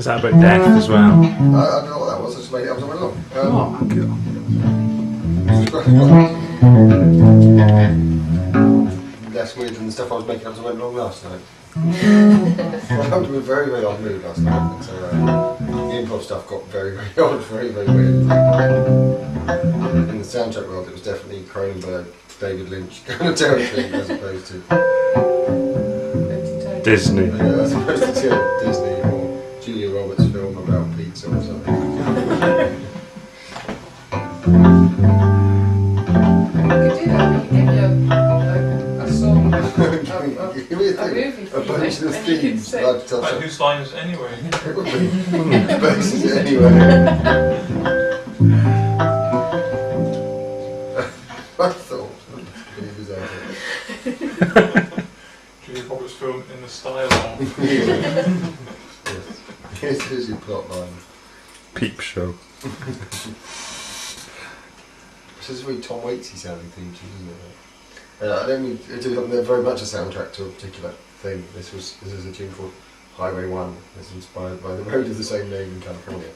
Was that about death as well? I don't know what that was, I just made it up as I went along. Less weird than the stuff I was making up as I went along last night. I got to a very, very odd mood last night, and so the improv stuff got very, very odd, very, very weird. In the soundtrack world, it was definitely Cronenberg, David Lynch kind of territory, as opposed to Disney. As opposed to Disney or Julia Roberts' film about pizza or something. Give me a movie a bunch of themes. Like whose line is it anyway? It would be. Bases anyway. I thought. Julia Roberts' film in the style of. Yes. Here's your plot line. Peep show. This is a very Tom Waitsy sounding theme tune, isn't it? I don't mean to do very much a soundtrack to a particular thing. This is a tune called Highway 1. It's inspired by the road of the same name in California.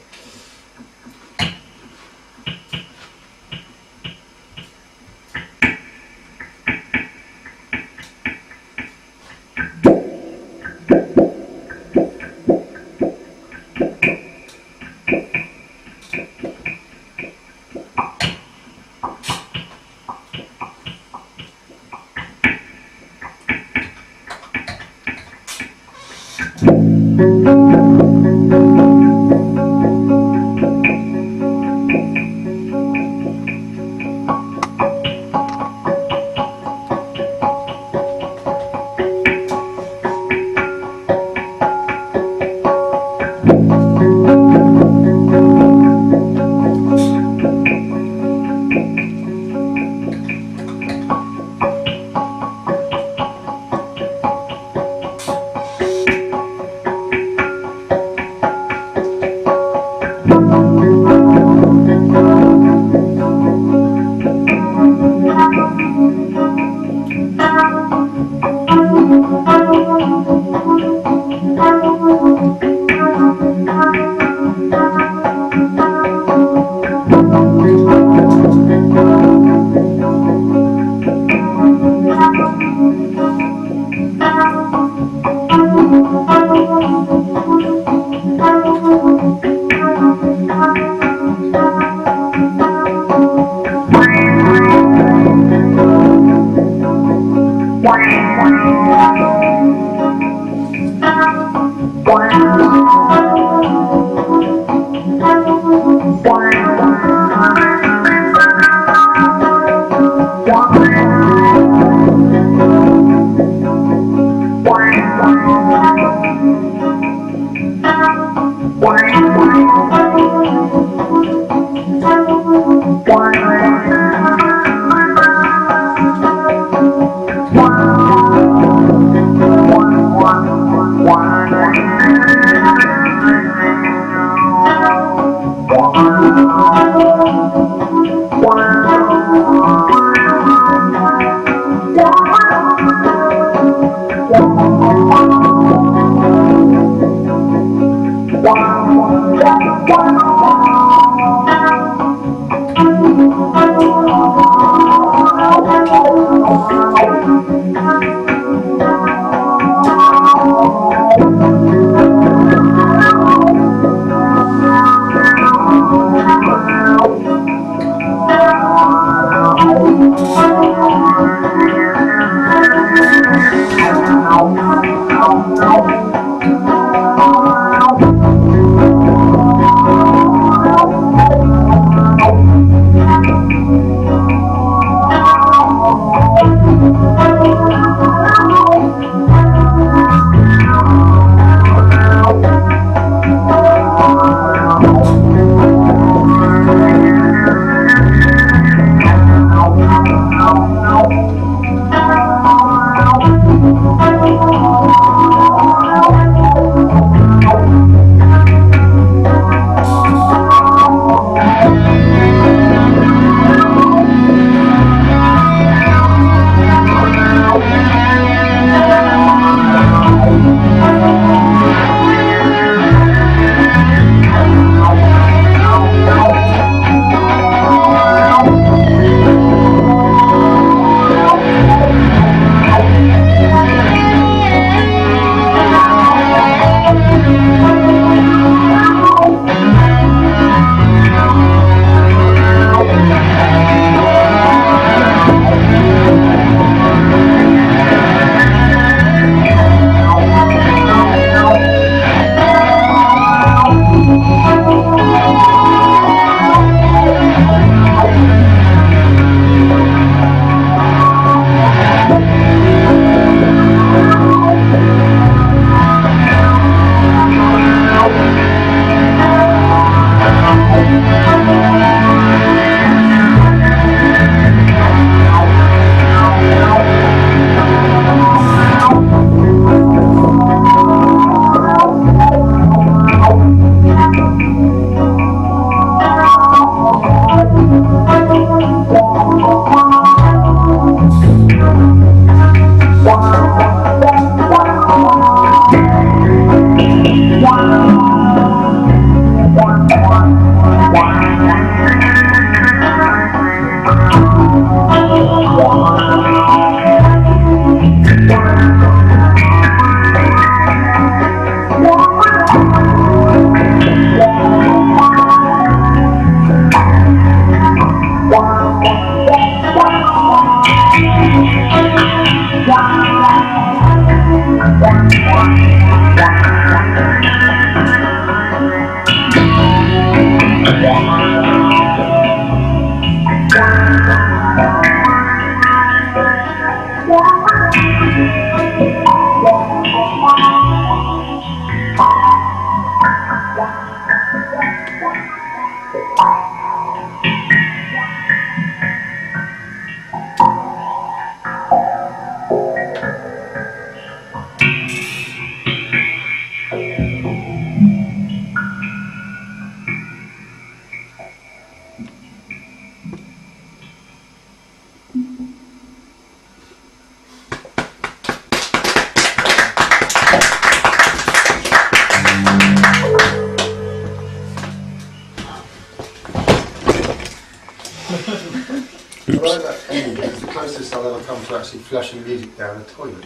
Actually flushing music down a toilet.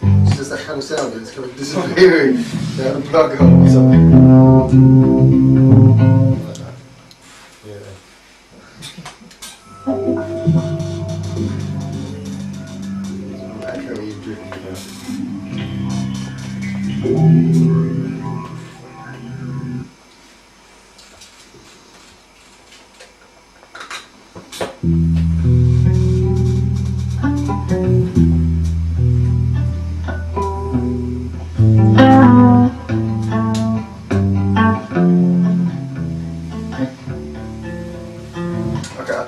It's just that kind of sound that's kind of disappearing down a plug hole or something. Like that. Yeah. Echo you dripping about.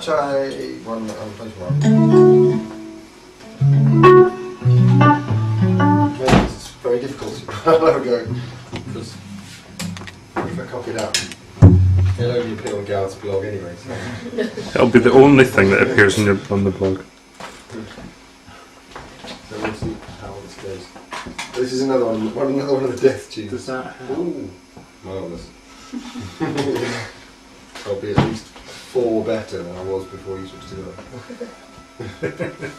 try one place one. It's very difficult to go because if I copy it out, it'll only appear on Gareth's blog anyway. So. It'll be the only thing that appears on the blog. So we'll see how this goes. This is another one of the death tunes. Does that help? Ooh, marvellous. I'll be at least 4 better than I was before you switched to that.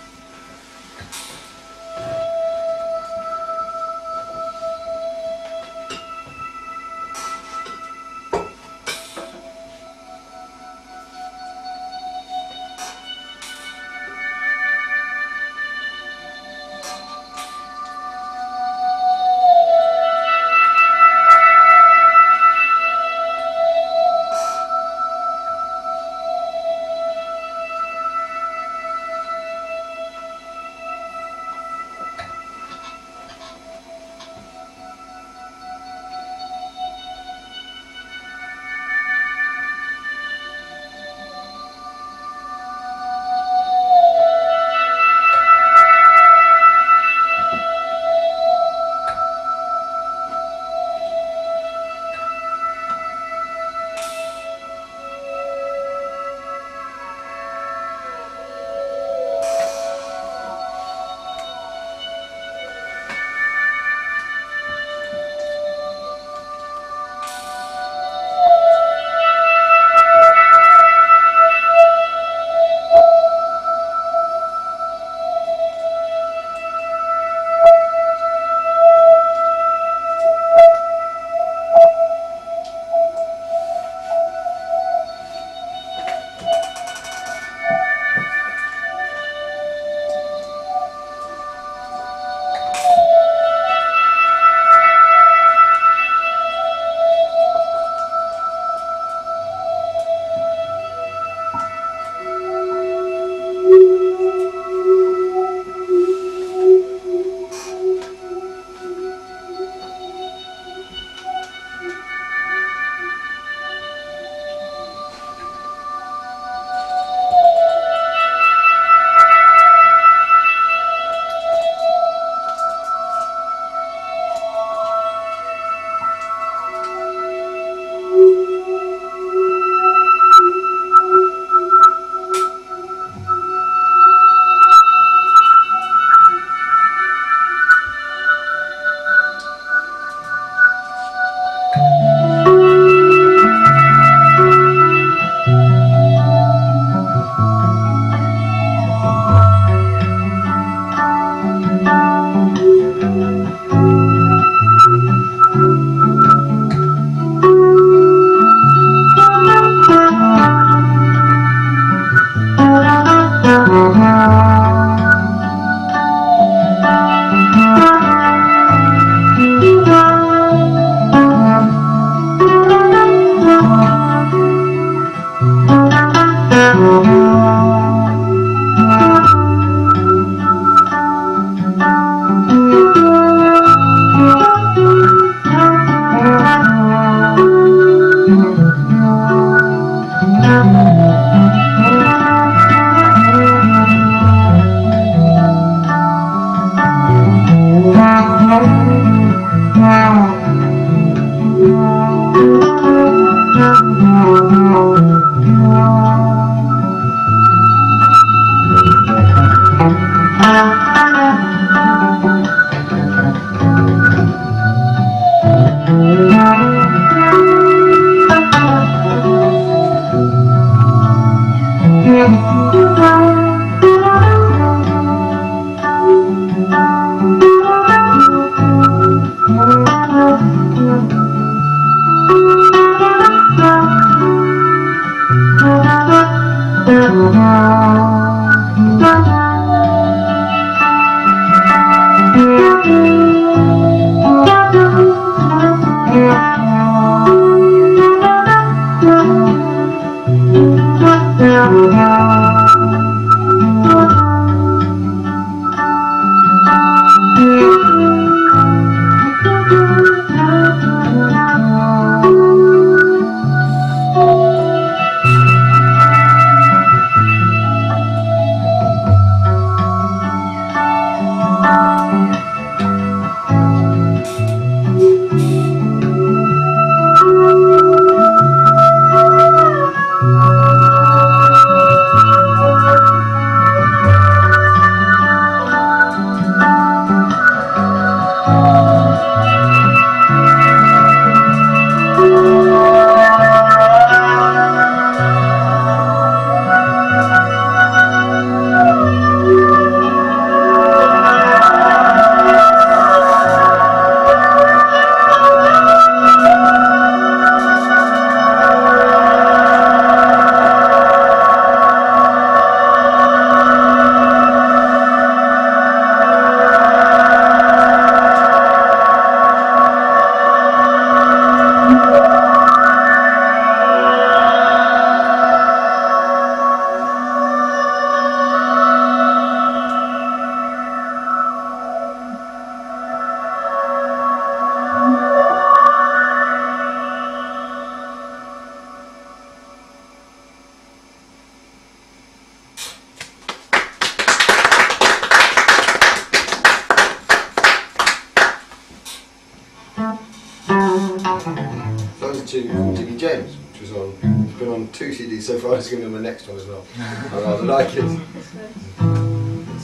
tune called Jimmy James, which was on. It's been on 2 CDs so far. It's going to be on the next one as well. I rather like it.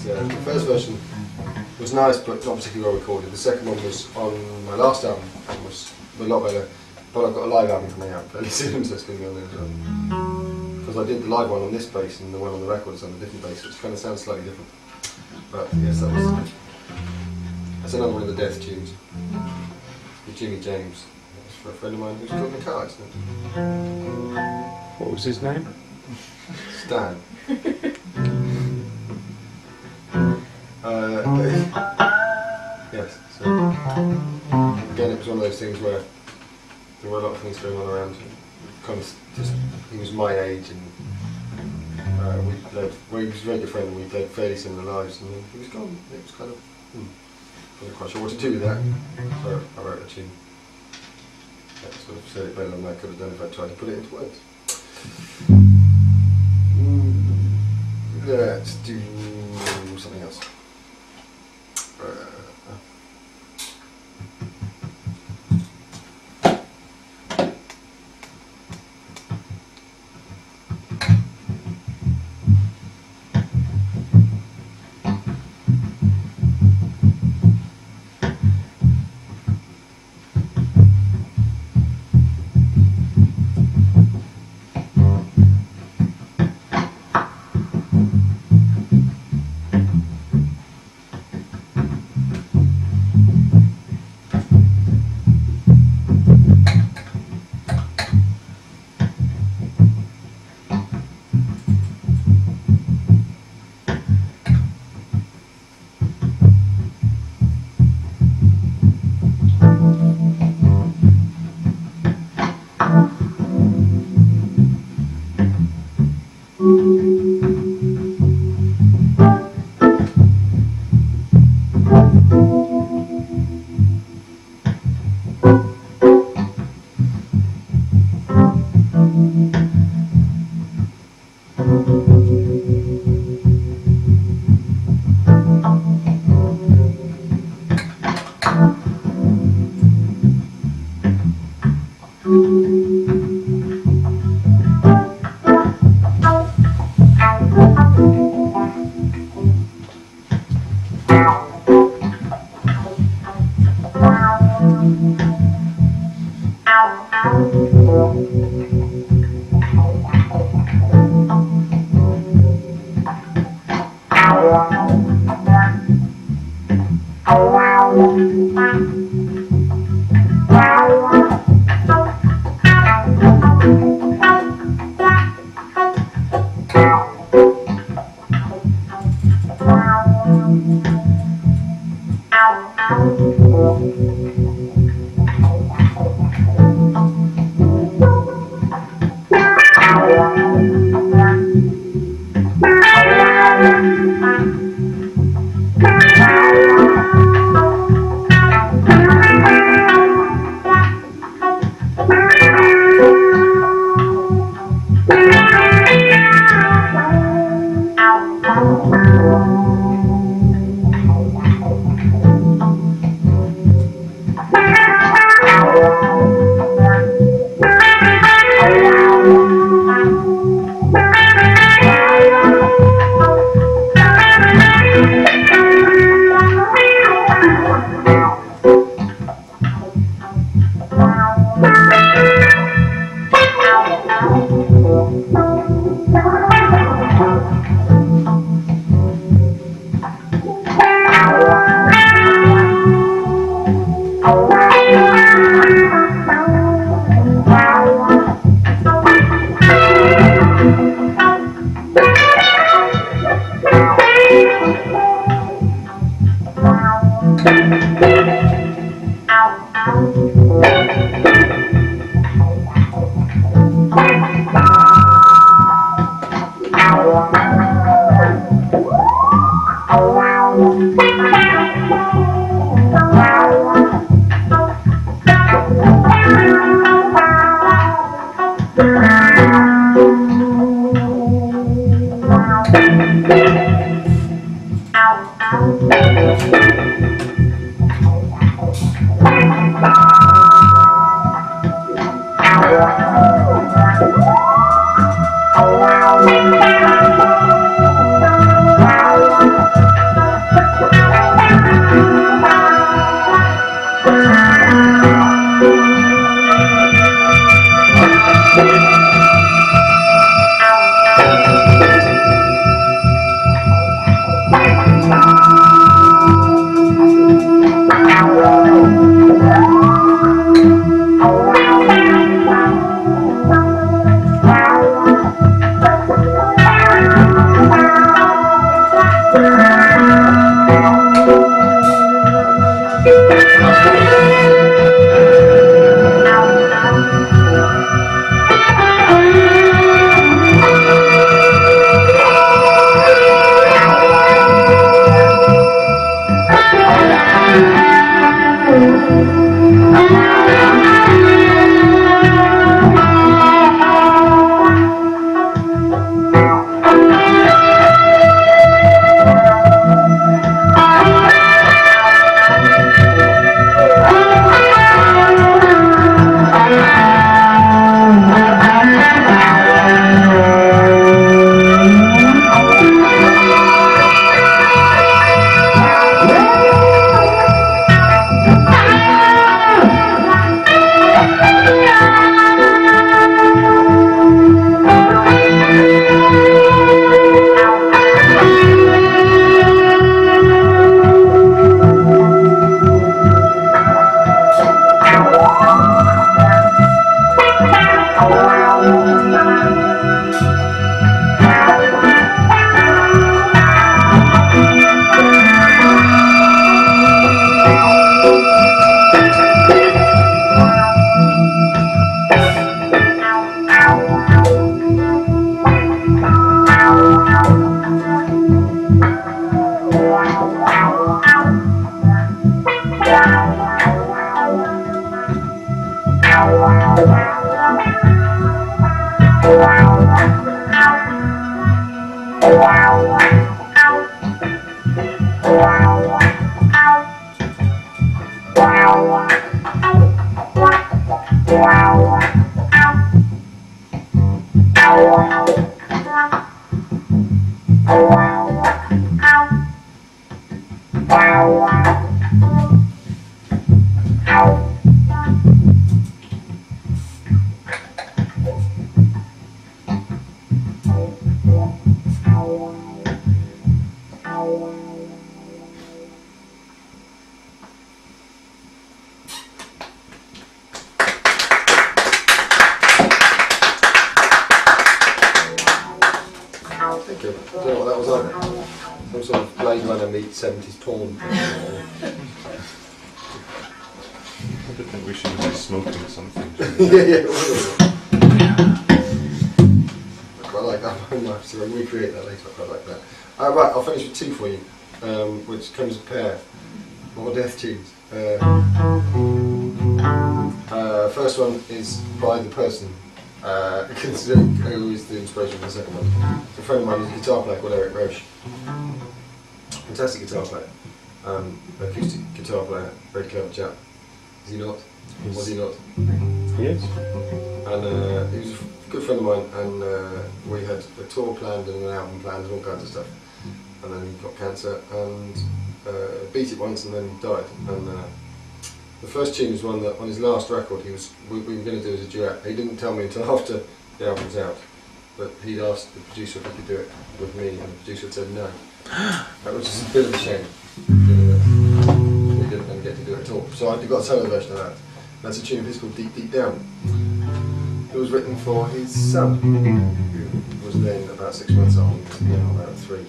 The first version was nice, but not particularly well recorded. The second one was on my last album, and was a lot better. But I've got a live album coming out fairly soon, so it's going to be on there as well. Because I did the live one on this bass, and the one on the record is on a different bass, which kind of sounds slightly different. But yes, that's another one of the Death tunes. With Jimmy James. It's for a friend of mine who's got guitar, isn't it? What was his name? Stan. Yes, so again it was one of those things where there were a lot of things going on around him. Kind of just, he was my age and we led, well, he was a very good friend and we led fairly similar lives, and he was gone. It was kind of, wasn't quite sure what to do with that, so I wrote a tune that sort of said it better than I could have done if I tried to put it into words. Let's do something else. Thank you. I don't know what that was like. Some sort of Blade Runner meets 70s porn. I don't think we should be smoking something. yeah. I quite like that very much, so I'll recreate that later. I quite like that. Right, I'll finish with two for you, which comes a pair. More death tunes. First one is by the person considering who is the inspiration for the second one. It's a friend of mine who's a guitar player called Eric Roche. Fantastic guitar player. Acoustic guitar player, very clever chap. Is he not? Was he not? Yes. And he was a good friend of mine, and we had a tour planned and an album planned and all kinds of stuff. And then he got cancer and beat it once and then died. And the first tune was one that on his last record we were going to do as a duet. He didn't tell me until after the album was out, but he'd asked the producer if he could do it with me, and the producer said no. That was just a bit of a shame. We didn't get to do it at all. So I've got a solo version of that. That's a tune of his called Deep Deep Down. It was written for his son, who was then about 6 months old, about 3.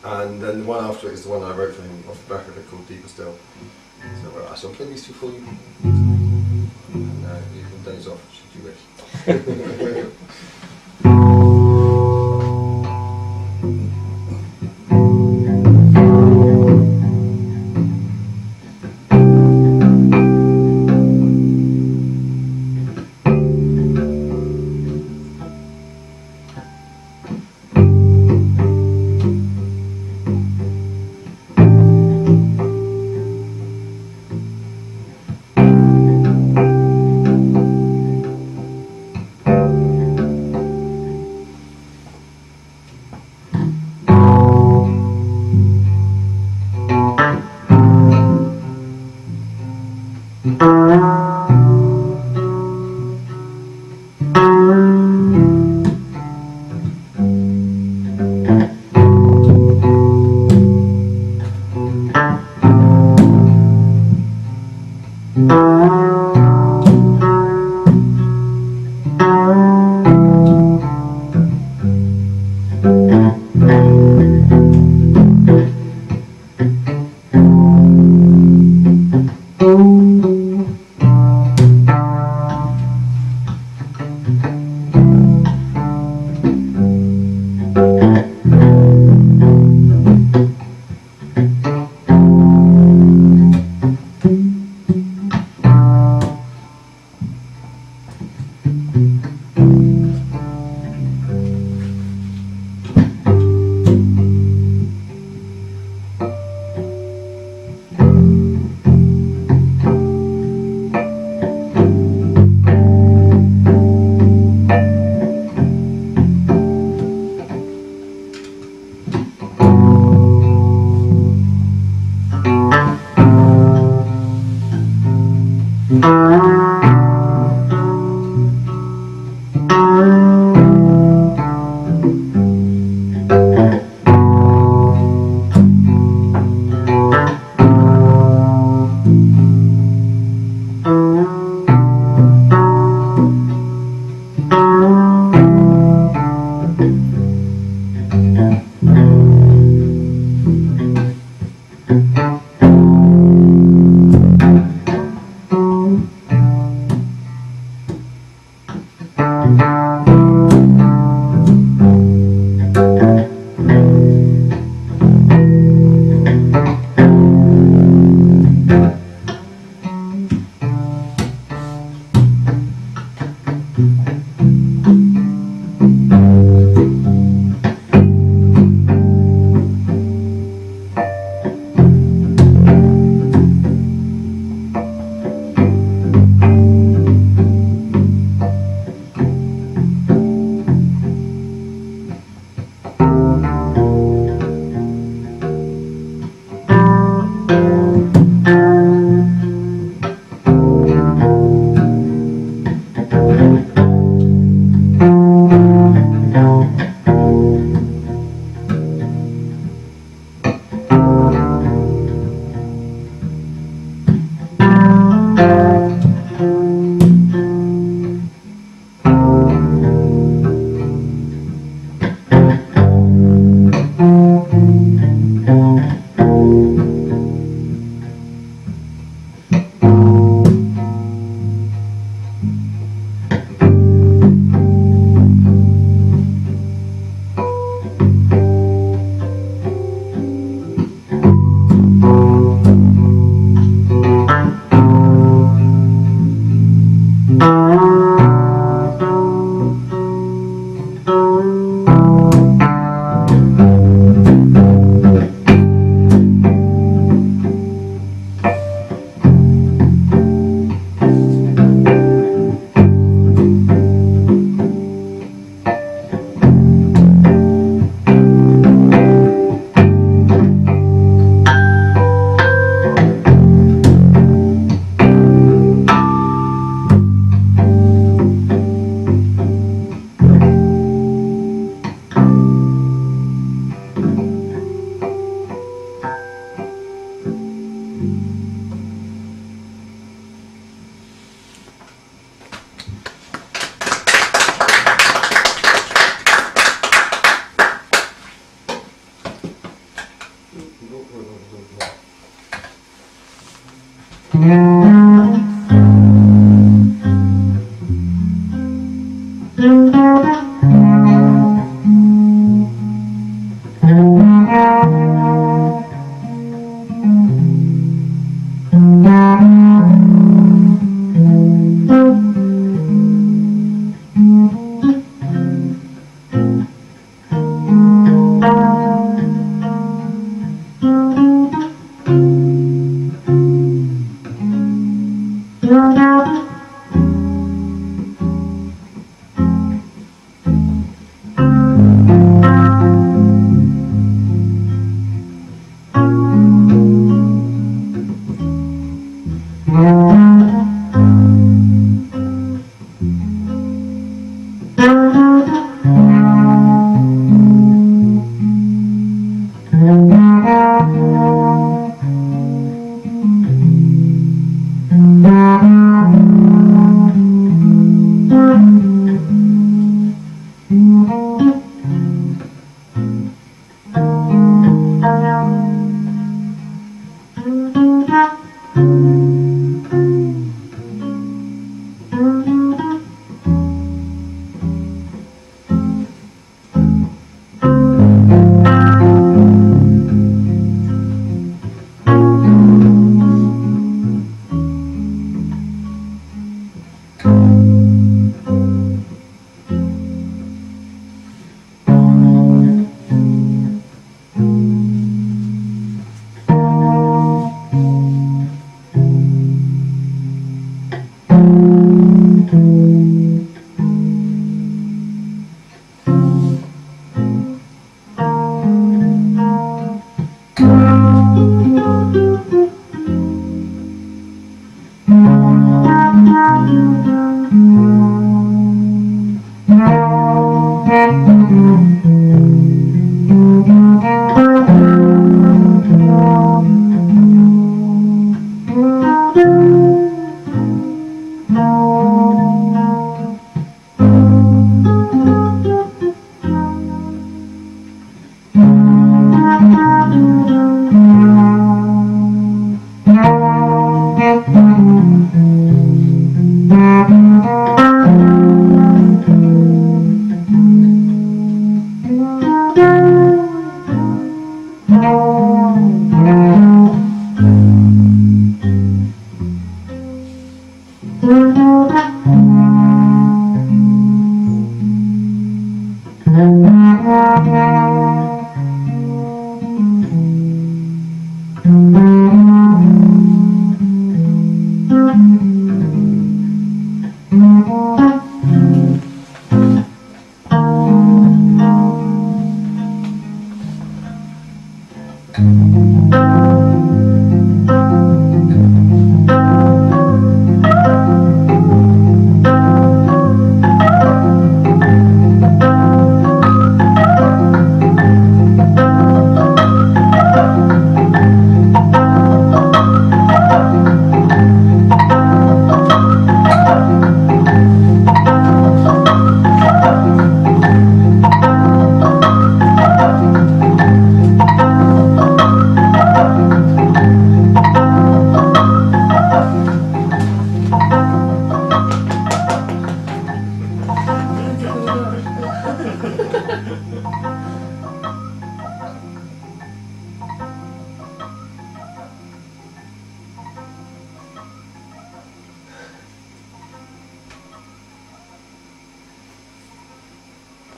And then the one after it is the one I wrote for him off the back of it called Deeper Still. So I shall play these two for you. And you can doze off should you wish.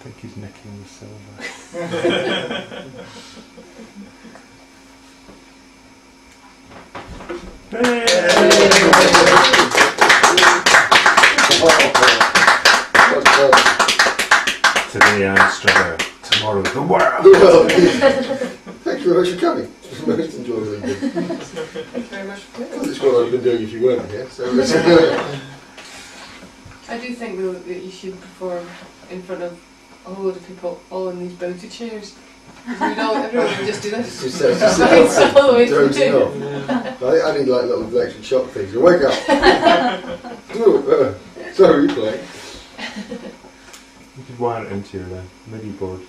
think he's nicking the silver. Today Anstruther, tomorrow the world. Well, thank you very much for coming. It's most enjoyable evening. Thank you very much for coming. That's what I've been doing if you weren't here. So I do think though that you should perform in front of a whole lot of people all in these boated chairs. Everyone would just do this. just It's all the way through. dozing off. I need like little electric shock things. Wake up. Sorry, you play. You could wire it into your MIDI board.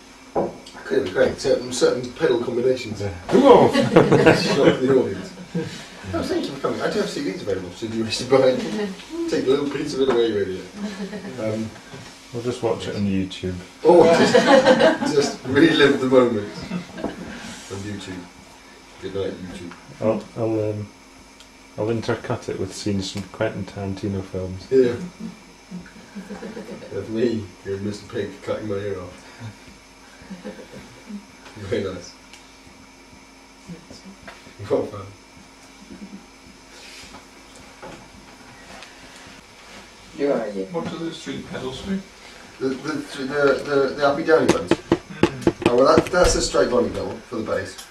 Could be great. Certain pedal combinations. Whoa! Shock the audience. Oh, thank you for coming. I do have CDs available, so if you wish to buy it, take a little piece of it away with you. We'll just watch it on YouTube. Or just relive the moment on YouTube. Good night, YouTube. I'll intercut it with scenes from Quentin Tarantino films. Yeah. That's me, you're Mr. Pink, cutting my ear off. Very nice. Well fun. You are, yeah. What do those three pedals do? The uppy downy ones. Oh, well, that's a straight volume level for the bass.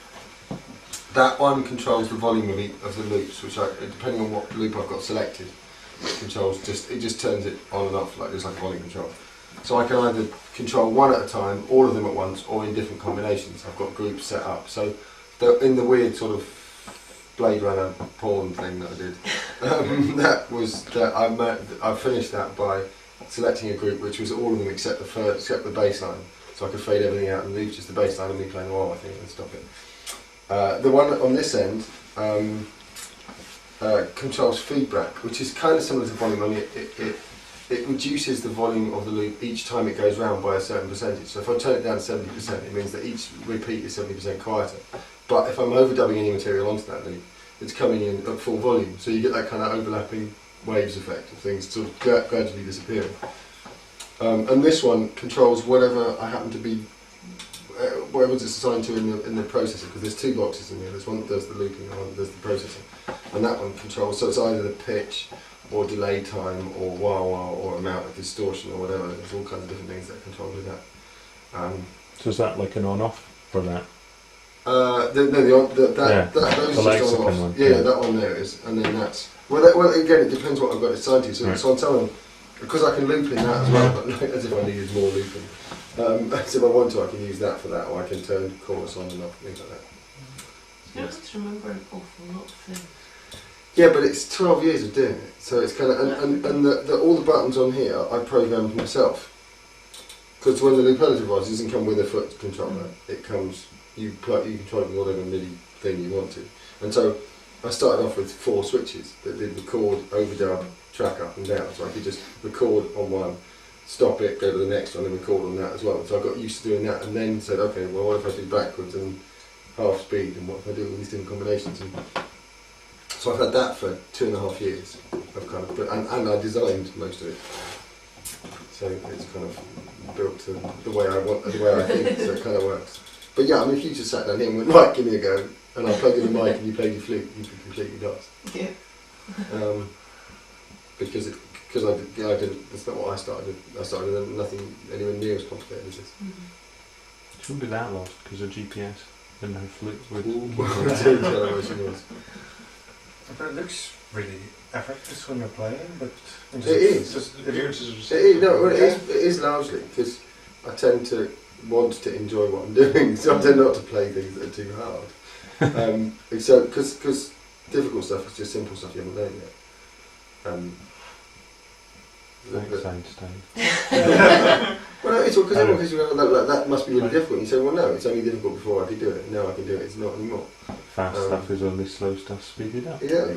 That one controls the volume of the loops, which depending on what loop I've got selected, it just turns it on and off like a volume control. So I can either control one at a time, all of them at once, or in different combinations. I've got groups set up. So in the weird sort of Blade Runner porn thing that I did, I finished that by selecting a group which was all of them except the bass line. So I could fade everything out and leave just the bass line and me playing I think, and stop it. The one on this end controls feedback, which is kind of similar to volume, only it reduces the volume of the loop each time it goes round by a certain percentage. So if I turn it down to 70%, it means that each repeat is 70% quieter. But if I'm overdubbing any material onto that loop, it's coming in at full volume. So you get that kind of overlapping waves effect of things sort of gradually disappearing. And this one controls whatever I happen to be, whatever it's assigned to in the processor, because there's two boxes in here. There's one that does the looping and one that does the processing. And that one controls, so it's either the pitch or delay time or wah-wah or amount of distortion or whatever. There's all kinds of different things that control with that. So is that like an on-off for that? Those the just on one. Yeah, that one there is, and then that's well again it depends what I've got it assigned to. So, right. So I'm telling them because I can loop in that as well, but like, as if I needed more looping. So if I want to, I can use that for that, or I can turn chorus on and off, things like that. You don't have to remember an awful lot of things. Yeah, but it's 12 years of doing it, so it's kind of and all the buttons on here I programmed myself. Because when the loopology device doesn't come with a foot controller, it comes. You control it with whatever MIDI thing you want to. And so I started off with 4 switches that did record, overdub, track up and down. So I could just record on one, stop it, go to the next one and record on that as well. So I got used to doing that and then said, okay, well what if I do backwards and half speed and what if I do all these different combinations? And so I've had that for 2.5 years. I've kind of, and I designed most of it. So it's kind of built to the way I want, the way I think, so it kind of works. But yeah, I mean, if you just sat down here and went, right, give me a go, and I plugged in the mic and you played your flute, you'd be completely lost. Yeah. Because I didn't, that's not what I started with. I started with nothing anywhere near as complicated as this. She wouldn't be that lost because her GPS and her flute would. I didn't tell her where she was. But it looks really effortless when you're playing, but It is. Just the appearances are just... It is largely, because I tend to want to enjoy what I'm doing, so I tend not to play things that are too hard. Because difficult stuff is just simple stuff you haven't learned yet. Thanks, Einstein. Well, no, it's all because everyone goes, that must be really difficult. You say, well, no, it's only difficult before I could do it. Now I can do it. It's not anymore. Fast stuff is only slow stuff speeded up. Yeah.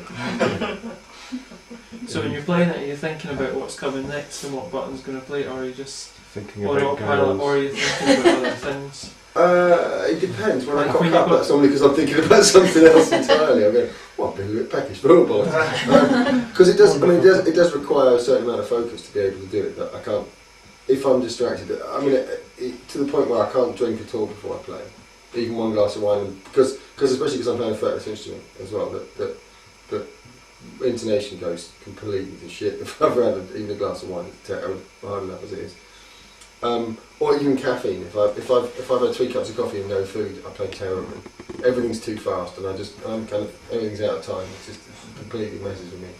So when you're playing it, are you thinking about what's coming next and what button's going to play, or are you just Thinking on about autopilot, girls. or are you thinking about other things? It depends. When I Like cock when up, you've that's normally because I'm thinking about something else entirely. I'm going, well, I've been a bit peckish for all bollocks. Because it does. I mean, it does require a certain amount of focus to be able to do it. That I can't. if I'm distracted, I mean, to the point where I can't drink at all before I play, even one glass of wine, because especially because I'm playing a fretless instrument as well, that intonation goes completely to shit if I've had even a glass of wine. It's hard enough as it is. Or even caffeine. If I've had 3 cups of coffee and no food, I play terribly. Everything's too fast, and everything's out of time. It completely messes with me.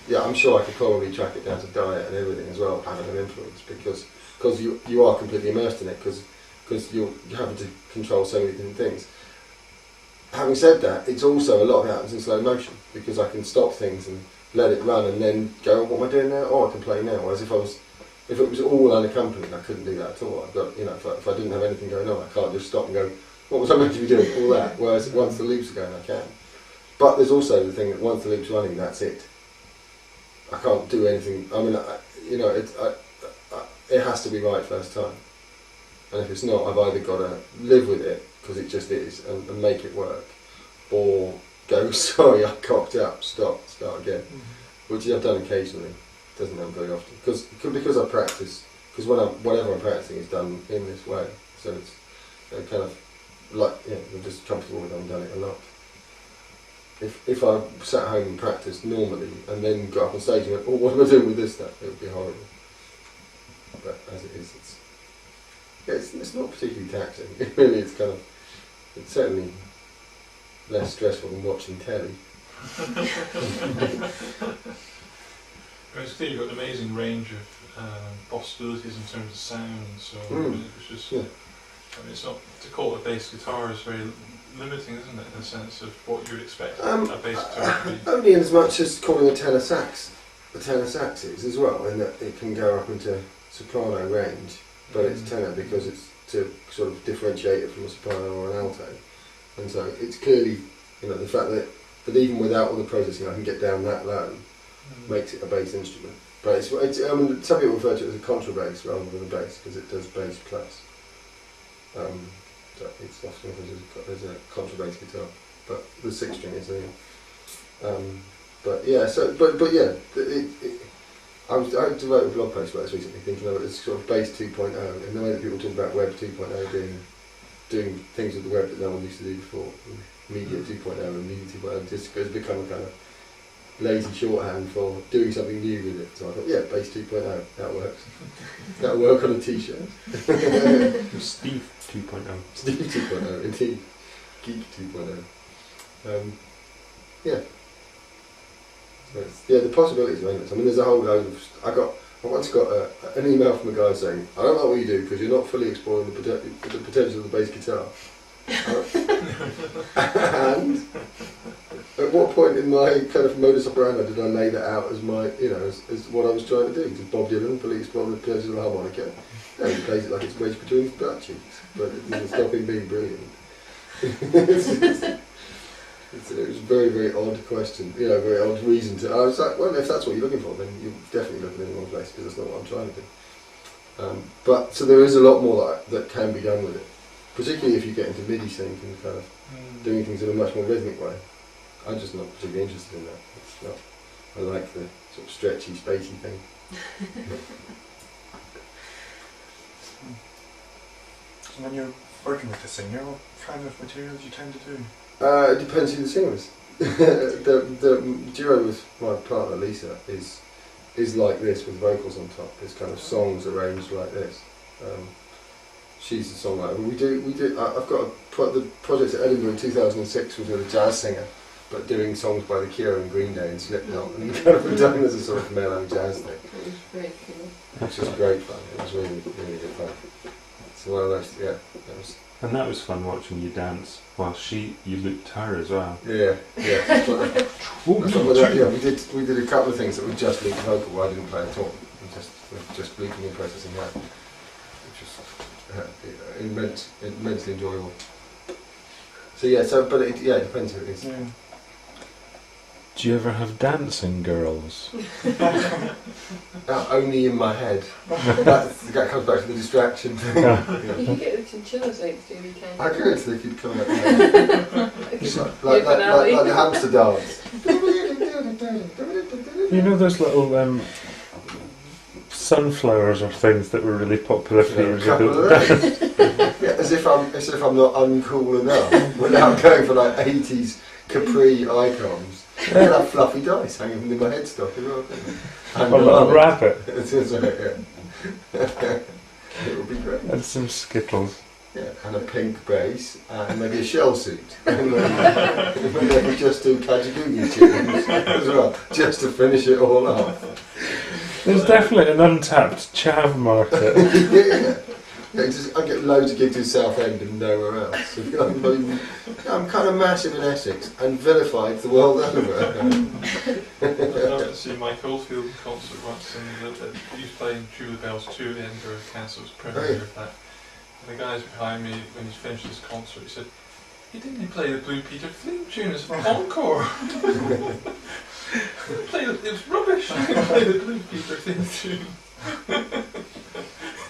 Yeah, I'm sure I could probably track it down to diet and everything as well, having an influence, because you are completely immersed in it, because you're having to control so many different things. Having said that, it's also a lot of it happens in slow motion, because I can stop things and let it run and then go, what am I doing now? Oh, I can play now. Whereas if it was all unaccompanied, I couldn't do that at all. I've got, if I didn't have anything going on, I can't just stop and go, what was I meant to be doing? All that. Whereas once the loops are going, I can. But there's also the thing that once the loop's running, that's it. I can't do anything. I mean, it has to be right first time. And if it's not, I've either got to live with it, because it just is, and make it work, or go, sorry, I cocked up, start again, which I've done occasionally. Doesn't happen very often, because I practice, because whatever I'm practicing is done in this way, so it's kind of like, I'm just comfortable with it. I've done it a lot. If I sat home and practiced normally and then got up on stage and went, oh, what am I doing with this stuff? It would be horrible. But as it is, it's not particularly taxing. Really, it's certainly less stressful than watching telly. It's clear you've got an amazing range of possibilities in terms of sound, so it's just, I mean, it's not, to call it a bass guitar is very limiting, isn't it, in the sense of what you would expect a bass guitar to be? Only in as much as calling a tenor sax is as well, in that it can go up into soprano range, but it's tenor because it's to sort of differentiate it from a soprano or an alto. And so it's clearly, the fact that even without all the processing I can get down that low makes it a bass instrument. But it's I mean, some people refer to it as a contrabass rather than a bass, because it does bass plus. So it's often referred to as a contrabass guitar, but the 6 string is a. But yeah, I wrote a blog post about this recently, thinking of it as sort of bass 2.0, in the way that people talk about web 2.0 being doing things with the web that no one used to do before, media 2.0 and media 2.0 just has become a kind of lazy shorthand for doing something new with it. So I thought, yeah, bass 2.0, that works. That'll work on a t-shirt. Steve 2.0. Steve 2.0, indeed. Geek 2.0. Yeah. Yeah, the possibilities are endless. I mean, there's a whole load of... I once got an email from a guy saying, I don't know what you do because you're not fully exploring the potential of the bass guitar. And at what point in my kind of modus operandi did I lay that out as my, as what I was trying to do? Because Bob Dylan fully exploring the potential of the harmonica. And he plays it like it's wedged between his butt cheeks, but it doesn't stop him being brilliant. It was a very, very odd question, very odd reason to... I was like, well, if that's what you're looking for, then you're definitely looking in the wrong place, because that's not what I'm trying to do. But, so there is a lot more that can be done with it, particularly if you get into MIDI sync and kind of doing things in a much more rhythmic way. I'm just not particularly interested in that. It's not, I like the sort of stretchy, spacey thing. So when you're working with the singer, what kind of materials you tend to do? It depends who the singer is. The duo with my partner Lisa is like this, with vocals on top. It's kind of songs arranged like this. She's a songwriter. We do. I've got the project at Edinburgh in 2006 was with a jazz singer, but doing songs by The Cure and Green Day and Slipknot, and kind of done as a sort of mellow jazz thing. It was very cool. Which was great fun. It was really, really good fun. So one of those, yeah. And that was fun watching you dance while you looped her as well. Yeah. That's what we did a couple of things that were just looping vocal where I didn't play at all. Just looping and processing that, which was immensely enjoyable. So yeah, but it depends who it is. Yeah. Do you ever have dancing girls? Only in my head. That comes back to the distraction thing. You can get the chinchillas out to do weekend. I could, so they could come out. like the hamster dance. You know those little sunflowers are things that were really popular for You know, a years couple ago. of those. Yeah, as if I'm not uncool enough without going for like 80s Capri icons. Look at that fluffy dice hanging in my headstock as well. And A rabbit It's like, yeah. It would be great. and some Skittles. Yeah, and a pink base and maybe a shell suit. And then maybe I could just do Kajagoogoo tunes as well, just to finish it all off. There's definitely an untapped chav market. Yeah, I get loads of gigs in Southend and nowhere else. I'm kind of massive in Essex and vilified the world over. I went to see Mike Oldfield in concert once, and he was playing Julie Bells 2 at the Edinburgh Castle's premiere of that. And the guys behind me, when he finished his concert, he said, "He didn't play the Blue Peter theme tune as an encore." It was rubbish. He didn't play the Blue Peter theme tune.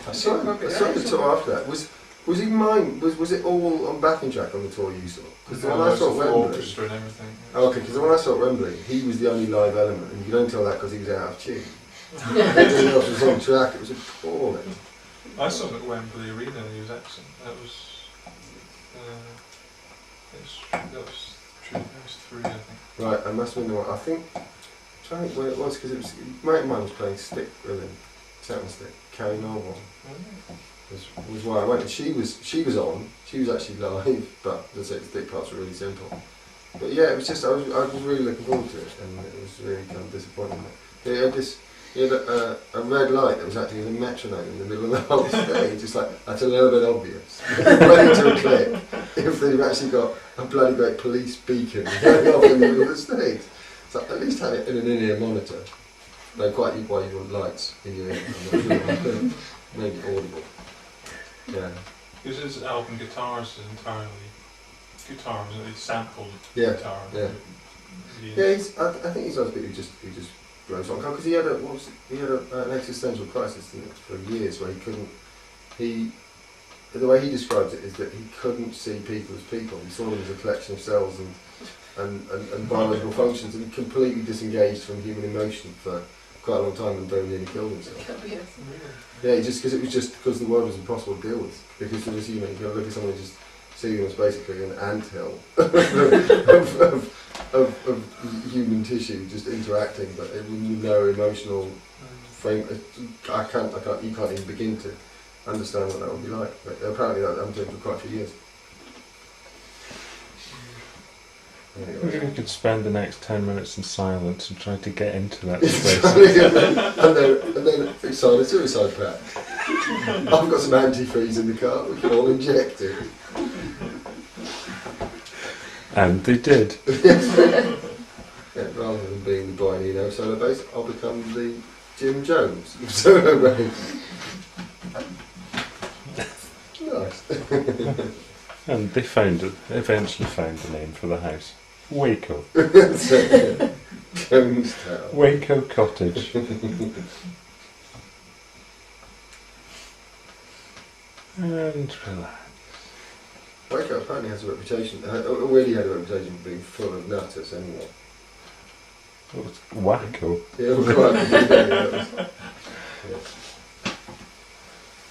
I saw the tour after that. Was it mine? Was it all on backing track on the tour you saw? Because the one I saw at Wembley. Orchestra and everything. Oh, okay, because the one I saw at Wembley, he was the only live element, and you can only tell that because he was out of tune. Everything else was on track. It was appalling. I saw him at Wembley Arena and he was excellent. That was three, I think. Right, I must have been the one. I think. I'm trying to think where it was because it was. Mate of mine was playing stick with him, satin stick, Carrie Norwell. Was why I went. And she was on. She was actually live, but the stick parts were really simple. But yeah, it was just I was really looking forward to it, and it was really kind of disappointing. He had a red light that was acting as a metronome in the middle of the whole stage. Just like that's a little bit obvious. Ready to a click. If they've actually got a bloody great police beacon going off in the middle of the stage, so at least have it in an in-ear monitor. Though quite why you want lights in your ear. I'm not sure. Make it audible. Yeah. Because his album Guitars is entirely guitar, isn't it? It's sampled Yeah. guitar. Yeah. Yeah. I think he's one of those people who just grows on because he had an existential crisis for years where he couldn't. The way he describes it is that he couldn't see people as people. He saw them as a collection of cells and biological functions, and he completely disengaged from human emotion for quite a long time and very nearly killed himself. Yeah, because the world was impossible to deal with. Because there was, you can look at someone and just see them as basically an anthill of human tissue just interacting, but with no emotional frame. You can't even begin to understand what that would be like. But apparently that happened to him for quite a few years. Anyway. We could spend the next 10 minutes in silence and try to get into that space. and then sign a suicide pact. I've got some antifreeze in the car, we can all inject it. And they did. Yeah, rather than being the Brian Eno solo bass, I'll become the Jim Jones solo bass. Nice. And they eventually found the name for the house. Waco. Jonestown. Waco Cottage. And relax. Waco apparently has a reputation, already had a reputation for being full of nutters anyway. Oh, it's Wacko. Yeah, right. Yeah.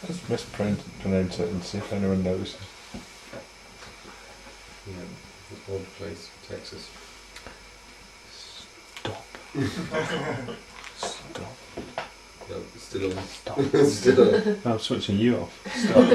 Let's mispronounce it and see if anyone knows. Yeah, it's an odd place, Texas. Stop. Stop. No, it's still on. Stop. It's still on. I'm switching you off. Stop.